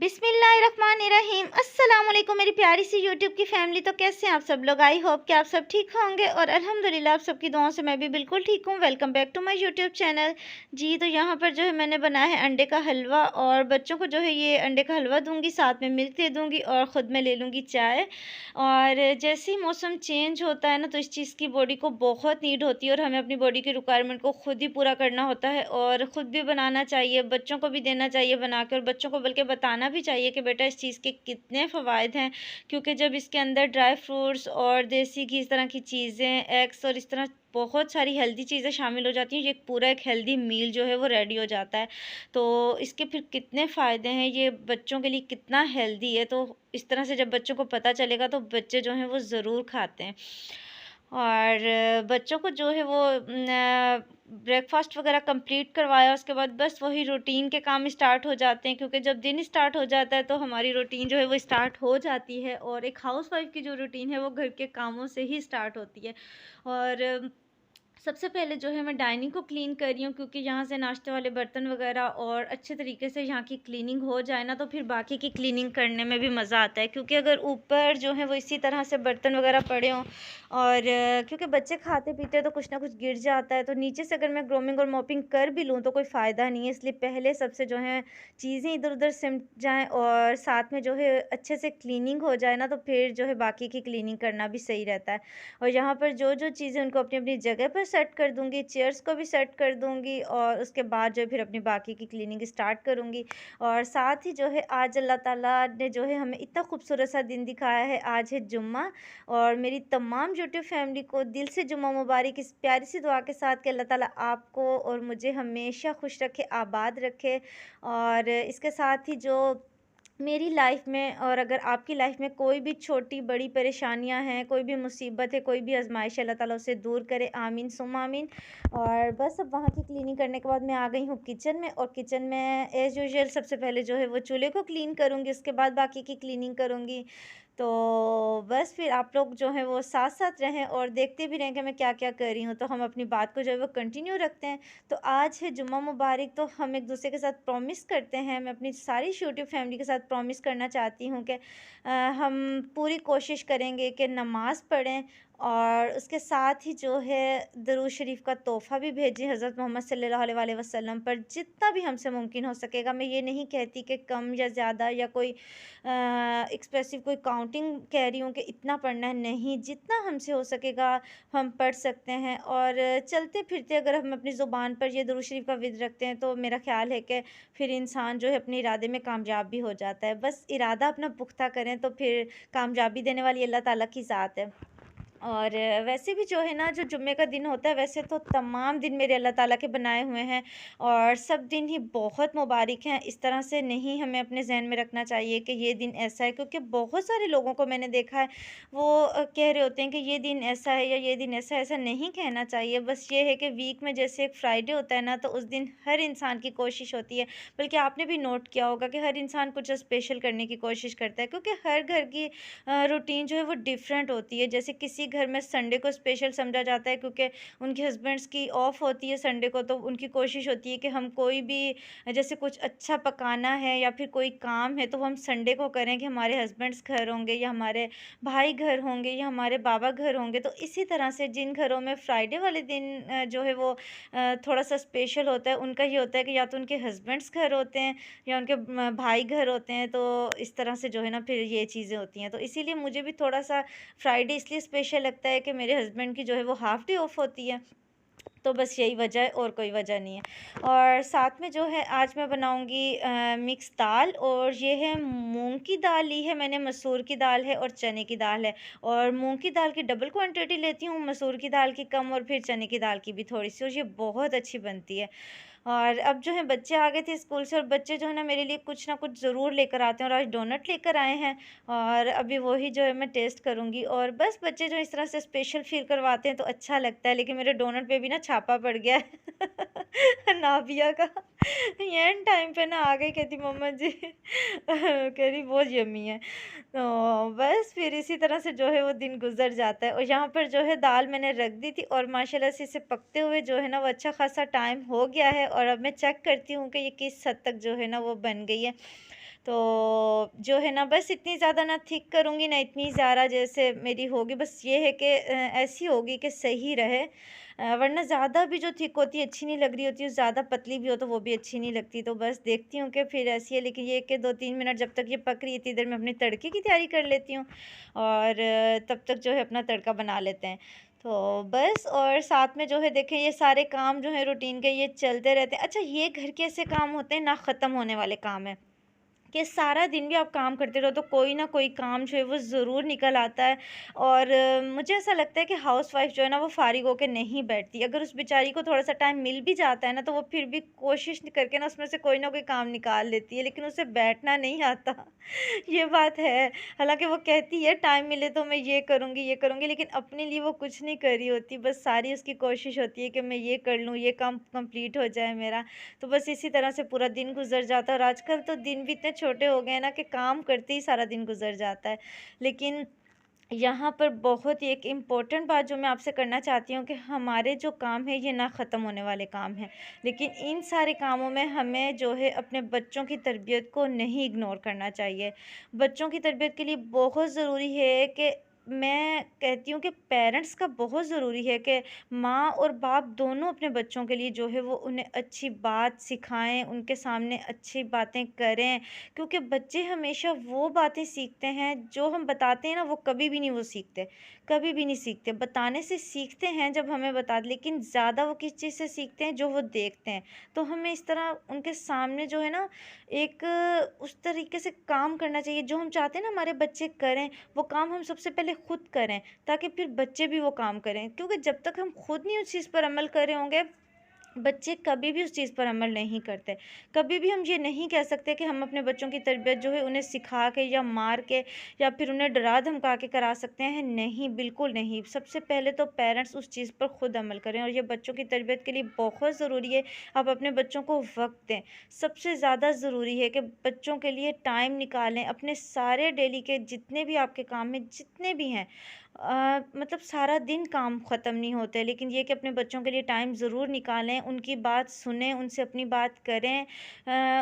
बिस्मिल्लाहिर्रहमानिर्रहीम अस्सलाम वालेकुम मेरी प्यारी सी यूट्यूब की फैमिली। तो कैसे हैं आप सब लोग? आई होप कि आप सब ठीक होंगे और अल्हम्दुलिल्लाह आप सबकी दुआओं से मैं भी बिल्कुल ठीक हूँ। Welcome back to my YouTube channel. जी, तो यहाँ पर जो है मैंने बनाया है अंडे का हलवा और बच्चों को जो है ये अंडे का हलवा दूँगी, साथ में मिल्क दे दूँगी और ख़ुद मैं ले लूँगी चाय। और जैसे ही मौसम चेंज होता है ना, तो इस चीज़ की बॉडी को बहुत नीड होती है और हमें अपनी बॉडी की रिक्वायरमेंट को खुद ही पूरा करना होता है और ख़ुद भी बनाना चाहिए, बच्चों को भी देना चाहिए बना के और बच्चों को बल्कि बताना भी चाहिए कि बेटा इस चीज़ के कितने फ़वाइद हैं। क्योंकि जब इसके अंदर ड्राई फ्रूट्स और देसी घी, इस तरह की चीज़ें, एग्स और इस तरह बहुत सारी हेल्दी चीज़ें शामिल हो जाती हैं, ये पूरा एक हेल्दी मील जो है वो रेडी हो जाता है। तो इसके फिर कितने फ़ायदे हैं, ये बच्चों के लिए कितना हेल्दी है, तो इस तरह से जब बच्चों को पता चलेगा तो बच्चे जो हैं वो ज़रूर खाते हैं। और बच्चों को जो है वो ब्रेकफ़ास्ट वग़ैरह कंप्लीट करवाया, उसके बाद बस वही रूटीन के काम स्टार्ट हो जाते हैं, क्योंकि जब दिन स्टार्ट हो जाता है तो हमारी रूटीन जो है वो स्टार्ट हो जाती है और एक हाउसवाइफ़ की जो रूटीन है वो घर के कामों से ही स्टार्ट होती है। और सबसे पहले जो है मैं डाइनिंग को क्लीन कर रही हूँ, क्योंकि यहाँ से नाश्ते वाले बर्तन वगैरह और अच्छे तरीके से यहाँ की क्लीनिंग हो जाए ना, तो फिर बाकी की क्लीनिंग करने में भी मज़ा आता है। क्योंकि अगर ऊपर जो है वो इसी तरह से बर्तन वगैरह पड़े हों और क्योंकि बच्चे खाते पीते हैं तो कुछ ना कुछ गिर जाता है, तो नीचे से अगर मैं ग्रूमिंग और मॉपिंग कर भी लूँ तो कोई फ़ायदा नहीं है। इसलिए पहले सबसे जो है चीज़ें इधर-उधर सिमट जाएँ और साथ में जो है अच्छे से क्लीनिंग हो जाए ना, तो फिर जो है बाकी की क्लीनिंग करना भी सही रहता है। और यहाँ पर जो-जो चीज़ें उनको अपनी-अपनी जगह पर सेट कर दूँगी, चेयर्स को भी सेट कर दूँगी और उसके बाद जो है फिर अपनी बाकी की क्लीनिंग स्टार्ट करूँगी। और साथ ही जो है आज अल्लाह ताला ने जो है हमें इतना खूबसूरत सा दिन दिखाया है, आज है जुम्मा। और मेरी तमाम यूट्यूब फैमिली को दिल से जुम्मा मुबारक, इस प्यारी सी दुआ के साथ कि अल्लाह ताला आपको और मुझे हमेशा खुश रखे, आबाद रखे। और इसके साथ ही जो मेरी लाइफ में और अगर आपकी लाइफ में कोई भी छोटी-बड़ी परेशानियाँ हैं, कोई भी मुसीबत है, कोई भी आज़माइश है, अल्लाह ताला उसे दूर करे, आमीन सुम्मा आमीन। और बस अब वहाँ की क्लीनिंग करने के बाद मैं आ गई हूँ किचन में और किचन में एज़ यूजुअल सबसे पहले जो है वो चूल्हे को क्लीन करूँगी, उसके बाद बाकी की क्लीनिंग करूँगी। तो बस फिर आप लोग जो हैं वो साथ-साथ रहें और देखते भी रहें कि मैं क्या-क्या कर रही हूँ, तो हम अपनी बात को जो है वो कंटिन्यू रखते हैं। तो आज है जुम्मा मुबारक, तो हम एक-दूसरे के साथ प्रॉमिस करते हैं। मैं अपनी सारी यूट्यूब फैमिली के साथ प्रॉमिस करना चाहती हूँ कि हम पूरी कोशिश करेंगे कि नमाज़ पढ़ें और उसके साथ ही जो है दरूद शरीफ का तोहफ़ा भी भेजें हज़रत मोहम्मद सल्लल्लाहु अलैहि वसल्लम पर, जितना भी हमसे मुमकिन हो सकेगा। मैं ये नहीं कहती कि कम या ज़्यादा या कोई एक्सप्रेसिव कोई काउंटिंग कह रही हूँ कि इतना पढ़ना है, नहीं, जितना हमसे हो सकेगा हम पढ़ सकते हैं। और चलते-फिरते अगर हम अपनी ज़ुबान पर ये दुरूद शरीफ का विर्द रखते हैं, तो मेरा ख़्याल है कि फिर इंसान जो है अपने इरादे में कामयाब भी हो जाता है। बस इरादा अपना पुख्ता करें तो फिर कामयाबी देने वाली अल्लाह ताला की ज़ात है। और वैसे भी जो है ना, जो जुम्मे का दिन होता है, वैसे तो तमाम दिन मेरे अल्लाह ताला के बनाए हुए हैं और सब दिन ही बहुत मुबारक हैं। इस तरह से नहीं हमें अपने ज़हन में रखना चाहिए कि ये दिन ऐसा है, क्योंकि बहुत सारे लोगों को मैंने देखा है वो कह रहे होते हैं कि ये दिन ऐसा है या ये दिन ऐसा है। ऐसा नहीं कहना चाहिए। बस ये है कि वीक में जैसे एक फ्राइडे होता है ना, तो उस दिन हर इंसान की कोशिश होती है, बल्कि आपने भी नोट किया होगा कि हर इंसान कुछ स्पेशल करने की कोशिश करता है, क्योंकि हर घर की रूटीन जो है वो डिफरेंट होती है। जैसे किसी घर में संडे को स्पेशल समझा जाता है क्योंकि उनके हस्बैंड्स की ऑफ होती है संडे को, तो उनकी कोशिश होती है कि हम कोई भी जैसे कुछ अच्छा पकाना है या फिर कोई काम है तो वो हम संडे को करें कि हमारे हस्बैंड्स घर होंगे या हमारे भाई घर होंगे या हमारे बाबा घर होंगे। तो इसी तरह से जिन घरों में फ्राइडे वाले दिन जो है वो थोड़ा सा स्पेशल होता है, उनका ये होता है कि या तो उनके हस्बैंड्स घर होते हैं या उनके भाई घर होते हैं। तो इस तरह से जो है ना फिर ये चीज़ें होती हैं, तो इसीलिए मुझे भी थोड़ा सा फ्राइडे इसलिए स्पेशल लगता है कि मेरे हस्बैंड की जो है वो हाफ़ डे ऑफ होती है। तो बस यही वजह है और कोई वजह नहीं है। और साथ में जो है आज मैं बनाऊँगी मिक्स दाल, और ये है मूँग की दाल ली है मैंने, मसूर की दाल है और चने की दाल है। और मूँग की दाल की डबल क्वांटिटी लेती हूँ, मसूर की दाल की कम और फिर चने की दाल की भी थोड़ी-सी, और ये बहुत अच्छी बनती है। और अब जो है बच्चे आ गए थे स्कूल से और बच्चे जो है ना मेरे लिए कुछ ना कुछ ज़रूर लेकर आते हैं, और आज डोनट लेकर आए हैं और अभी वही जो है मैं टेस्ट करूँगी। और बस बच्चे जो इस तरह से स्पेशल फ़ील करवाते हैं तो अच्छा लगता है, लेकिन मेरे डोनट पे भी ना छापा पड़ गया है नाभिया का। एंड टाइम पे ना आ गई, कहती मम्मा जी कह रही बहुत यम्मी है। तो बस फिर इसी तरह से जो है वो दिन गुज़र जाता है। और यहाँ पर जो है दाल मैंने रख दी थी और माशाल्लाह से इसे पकते हुए जो है ना वो अच्छा ख़ासा टाइम हो गया है, और अब मैं चेक करती हूँ कि ये किस हद तक जो है ना वो बन गई है। तो जो है ना बस इतनी ज़्यादा ना थिक करूँगी ना इतनी ज़्यादा जैसे मेरी होगी, बस ये है कि ऐसी होगी कि सही रहे। वरना ज़्यादा भी जो थिक होती है अच्छी नहीं लग रही होती है, ज़्यादा पतली भी हो तो वो भी अच्छी नहीं लगती। तो बस देखती हूँ कि फिर ऐसी है, लेकिन ये कि 2-3 मिनट जब तक ये पक रही है इतनी देर में अपने तड़के की तैयारी कर लेती हूँ और तब तक जो है अपना तड़का बना लेते हैं। तो बस और साथ में जो है देखें ये सारे काम जो है रूटीन के ये चलते रहते हैं। अच्छा, ये घर के ऐसे काम होते हैं ना ख़त्म होने वाले काम हैं कि सारा दिन भी आप काम करते रहो तो कोई ना कोई काम जो है वो ज़रूर निकल आता है। और मुझे ऐसा लगता है कि हाउसवाइफ़ जो है ना वो फ़ारिग होके नहीं बैठती। अगर उस बेचारी को थोड़ा-सा टाइम मिल भी जाता है ना तो वो फिर भी कोशिश करके ना उसमें से कोई ना कोई काम निकाल लेती है, लेकिन उसे बैठना नहीं आता। ये बात है। हालाँकि वो कहती है टाइम मिले तो मैं ये करूँगी, लेकिन अपने लिए वो कुछ नहीं कर रही होती। बस सारी उसकी कोशिश होती है कि मैं ये कर लूँ, ये काम कंप्लीट हो जाए मेरा। तो बस इसी तरह से पूरा दिन गुज़र जाता है और आजकल तो दिन भी इतने छोटे हो गए हैं ना कि काम करते ही सारा दिन गुज़र जाता है। लेकिन यहाँ पर बहुत ही एक इम्पोर्टेंट बात जो मैं आपसे करना चाहती हूँ कि हमारे जो काम हैं ये ना ख़त्म होने वाले काम हैं। लेकिन इन सारे कामों में हमें जो है अपने बच्चों की तरबियत को नहीं इग्नोर करना चाहिए। बच्चों की तरबियत के लिए बहुत ज़रूरी है कि मैं कहती हूँ कि पेरेंट्स का बहुत ज़रूरी है कि माँ और बाप दोनों अपने बच्चों के लिए जो है वो उन्हें अच्छी बात सिखाएँ, उनके सामने अच्छी बातें करें। क्योंकि बच्चे हमेशा वो बातें सीखते हैं जो हम बताते हैं ना वो कभी भी नहीं वो सीखते, कभी भी नहीं सीखते। बताने से सीखते हैं जब हमें बता दें, लेकिन ज़्यादा वो किस चीज़ से सीखते हैं जो वो देखते हैं। तो हमें इस तरह उनके सामने जो है ना एक उस तरीके से काम करना चाहिए जो हम चाहते हैं ना हमारे बच्चे करें, वो काम हम सबसे पहले खुद करें ताकि फिर बच्चे भी वो काम करें। क्योंकि जब तक हम खुद नहीं उस चीज़ पर अमल कर रहे होंगे बच्चे कभी भी उस चीज़ पर अमल नहीं करते। कभी भी हम ये नहीं कह सकते कि हम अपने बच्चों की तरबियत जो है उन्हें सिखा के या मार के या फिर उन्हें डरा-धमका के करा सकते हैं। नहीं, बिल्कुल नहीं। सबसे पहले तो पेरेंट्स उस चीज़ पर खुद अमल करें और ये बच्चों की तरबियत के लिए बहुत ज़रूरी है। आप अपने बच्चों को वक़्त दें। सबसे ज़्यादा ज़रूरी है कि बच्चों के लिए टाइम निकालें। अपने सारे डेली के जितने भी आपके काम हैं, जितने भी हैं मतलब सारा दिन काम ख़त्म नहीं होते, लेकिन ये कि अपने बच्चों के लिए टाइम ज़रूर निकालें, उनकी बात सुनें, उनसे अपनी बात करें।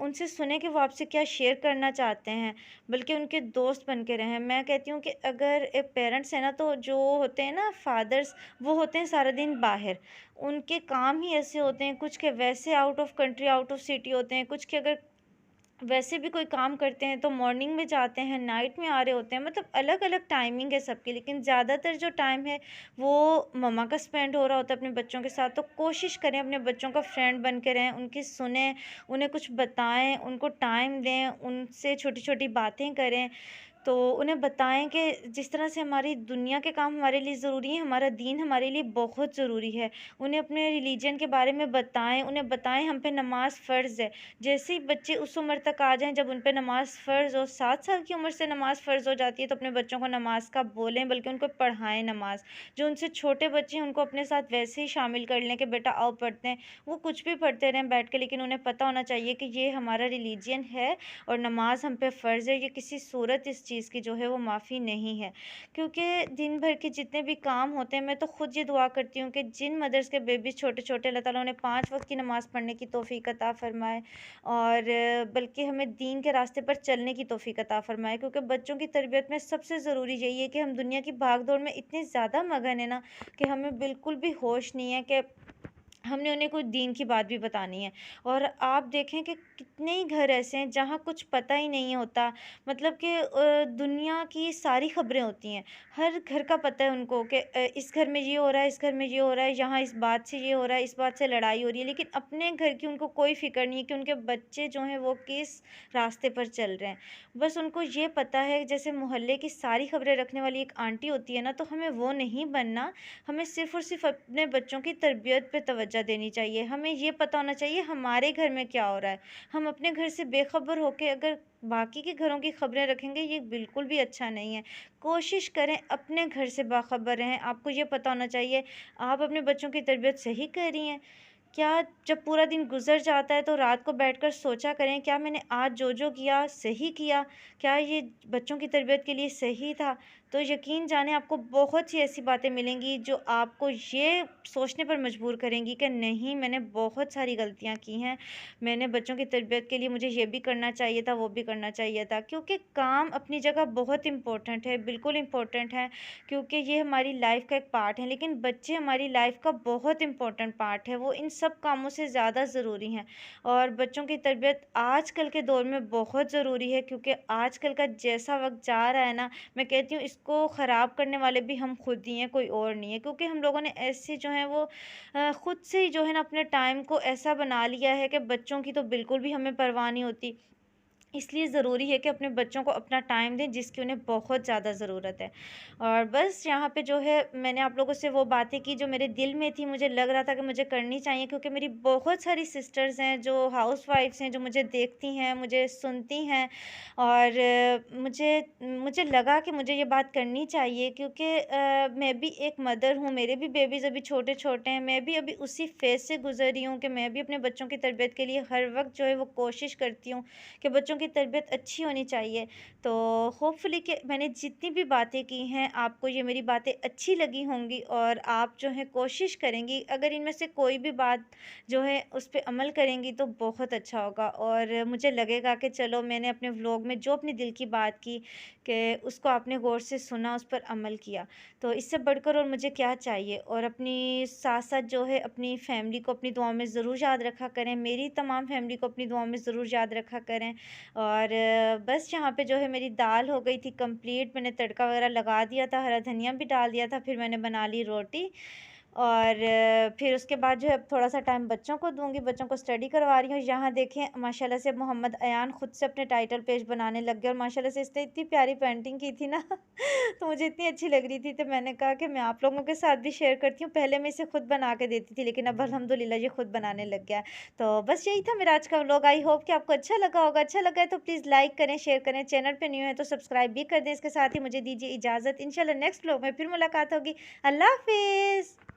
उनसे सुनें कि वो आपसे क्या शेयर करना चाहते हैं, बल्कि उनके दोस्त बन के रहें। मैं कहती हूँ कि अगर एक पेरेंट्स है ना, तो जो होते हैं ना फादर्स, वो होते हैं सारा दिन बाहर। उनके काम ही ऐसे होते हैं, कुछ के वैसे out of country, out of city होते हैं, कुछ के अगर वैसे भी कोई काम करते हैं तो मॉर्निंग में जाते हैं, नाइट में आ रहे होते हैं, मतलब अलग-अलग टाइमिंग है सबकी। लेकिन ज़्यादातर जो टाइम है वो मम्मा का स्पेंड हो रहा होता है अपने बच्चों के साथ। तो कोशिश करें अपने बच्चों का फ्रेंड बन के रहें, उनकी सुनें, उन्हें कुछ बताएँ, उनको टाइम दें, उनसे छोटी-छोटी बातें करें। तो उन्हें बताएँ कि जिस तरह से हमारी दुनिया के काम हमारे लिए ज़रूरी हैं, हमारा दीन हमारे लिए बहुत ज़रूरी है। उन्हें अपने रिलीजन के बारे में बताएँ, उन्हें बताएँ हम पे नमाज़ फ़र्ज़ है। जैसे ही बच्चे उस उम्र तक आ जाएँ जब उन पे नमाज़ फ़र्ज़ हो, 7 साल की उम्र से नमाज़ फ़र्ज़ हो जाती है, तो अपने बच्चों को नमाज़ का बोलें, बल्कि उनको पढ़ाएँ नमाज़। जो उनसे छोटे बच्चे हैं उनको अपने साथ वैसे ही शामिल कर लें कि बेटा आओ पढ़ते हैं। वो कुछ भी पढ़ते रहें बैठ के, लेकिन उन्हें पता होना चाहिए कि ये हमारा रिलीजन है और नमाज़ हम पे फ़र्ज़ है। ये किसी सूरत इस चीज़ की जो है वो माफ़ी नहीं है। क्योंकि दिन भर के जितने भी काम होते हैं, मैं तो खुद ये दुआ करती हूँ कि जिन मदर्स के बेबीज़ छोटे-छोटे अल्लाह ताला उन्हें 5 वक़्त की नमाज़ पढ़ने की तौफ़ीक अता फ़रमाए और बल्कि हमें दीन के रास्ते पर चलने की तौफ़ीक अता फ़रमाए। क्योंकि बच्चों की तरबियत में सबसे ज़रूरी यही है कि हम दुनिया की भाग-दौड़ में इतने ज़्यादा मगन हैं ना कि हमें बिल्कुल भी होश नहीं है कि हमने उन्हें कुछ दीन की बात भी बतानी है। और आप देखें कि कितने ही घर ऐसे हैं जहाँ कुछ पता ही नहीं होता, मतलब कि दुनिया की सारी खबरें होती हैं। हर घर का पता है उनको कि इस घर में ये हो रहा है, इस घर में ये हो रहा है, यहाँ इस बात से ये हो रहा है, इस बात से लड़ाई हो रही है, लेकिन अपने घर की उनको कोई फ़िक्र नहीं है कि उनके बच्चे जो हैं वो किस रास्ते पर चल रहे हैं। बस उनको ये पता है, जैसे मोहल्ले की सारी खबरें रखने वाली एक आंटी होती है ना, तो हमें वो नहीं बनना। हमें सिर्फ़ और सिर्फ़ अपने बच्चों की तरबियत पे तवज्जो देनी चाहिए। हमें ये पता होना चाहिए हमारे घर में क्या हो रहा है। हम अपने घर से बेखबर होके अगर बाकी के घरों की खबरें रखेंगे, ये बिल्कुल भी अच्छा नहीं है। कोशिश करें अपने घर से बाखबर रहें। आपको ये पता होना चाहिए आप अपने बच्चों की तरबियत सही कर रही हैं। क्या जब पूरा दिन गुज़र जाता है तो रात को बैठकर सोचा करें, क्या मैंने आज जो-जो किया सही किया? क्या ये बच्चों की तरबियत के लिए सही था? तो यकीन जाने आपको बहुत सी ऐसी बातें मिलेंगी जो आपको ये सोचने पर मजबूर करेंगी कि नहीं, मैंने बहुत सारी गलतियाँ की हैं। मैंने बच्चों की तरबियत के लिए मुझे ये भी करना चाहिए था, वो भी करना चाहिए था। क्योंकि काम अपनी जगह बहुत इम्पोर्टेंट है, बिल्कुल इम्पोर्टेंट है, क्योंकि ये हमारी लाइफ़ का एक पार्ट है। लेकिन बच्चे हमारी लाइफ़ का बहुत इम्पोर्टेंट पार्ट है, वो इन सब कामों से ज़्यादा ज़रूरी हैं। और बच्चों की तरबियत आजकल के दौर में बहुत ज़रूरी है, क्योंकि आजकल का जैसा वक़्त जा रहा है ना, मैं कहती हूँ इसको ख़राब करने वाले भी हम खुद ही हैं, कोई और नहीं है। क्योंकि हम लोगों ने ऐसे जो हैं वो खुद से ही जो है ना अपने टाइम को ऐसा बना लिया है कि बच्चों की तो बिल्कुल भी हमें परवाह नहीं होती। इसलिए ज़रूरी है कि अपने बच्चों को अपना टाइम दें जिसकी उन्हें बहुत ज़्यादा ज़रूरत है। और बस यहाँ पे जो है मैंने आप लोगों से वो बातें की जो मेरे दिल में थी, मुझे लग रहा था कि मुझे करनी चाहिए, क्योंकि मेरी बहुत सारी सिस्टर्स हैं जो हाउसवाइफ्स हैं, जो मुझे देखती हैं, मुझे सुनती हैं। और मुझे मुझे लगा कि मुझे ये बात करनी चाहिए, क्योंकि मैं भी एक मदर हूँ, मेरे भी बेबीज़ अभी छोटे-छोटे हैं, मैं भी अभी उसी फ़ेज़ से गुज़र रही हूँ कि मैं भी अपने बच्चों की तरबियत के लिए हर वक़्त जो है वो कोशिश करती हूँ कि बच्चों की तरबियत अच्छी होनी चाहिए। तो होपफुली कि मैंने जितनी भी बातें की हैं, आपको ये मेरी बातें अच्छी लगी होंगी और आप जो है कोशिश करेंगी, अगर इनमें से कोई भी बात जो है उस पे अमल करेंगी तो बहुत अच्छा होगा। और मुझे लगेगा कि चलो मैंने अपने व्लॉग में जो अपने दिल की बात की कि उसको आपने गौर से सुना, उस पर अमल किया। तो इससे बढ़कर और मुझे क्या चाहिए। और अपनी साथ-साथ जो है अपनी फैमिली को अपनी दुआओं में ज़रूर याद रखा करें, मेरी तमाम फैमिली को अपनी दुआओं में ज़रूर याद रखा करें। और बस यहाँ पे जो है मेरी दाल हो गई थी कंप्लीट, मैंने तड़का वगैरह लगा दिया था, हरा धनिया भी डाल दिया था, फिर मैंने बना ली रोटी। और फिर उसके बाद जो है अब थोड़ा-सा टाइम बच्चों को दूँगी, बच्चों को स्टडी करवा रही हूँ। यहाँ देखें माशाल्लाह से मोहम्मद अयान खुद से अपने टाइटल पेज बनाने लग गए, और माशाल्लाह से इसने इतनी प्यारी पेंटिंग की थी ना तो मुझे इतनी अच्छी लग रही थी, तो मैंने कहा कि मैं आप लोगों के साथ भी शेयर करती हूँ। पहले मैं इसे खुद बना के देती थी, लेकिन अब अल्हम्दुलिल्लाह ये खुद बनाने लग गया है। तो बस यही था मेरा आज का व्लॉग। आई होप कि आपको अच्छा लगा होगा। अच्छा लगा है तो प्लीज़ लाइक करें, शेयर करें। चैनल पे न्यू है तो सब्सक्राइब भी कर दें। इसके साथ ही मुझे दीजिए इजाज़त। इंशाल्लाह नेक्स्ट व्लॉग में फिर मुलाकात होगी। अल्लाह हाफ़िज़।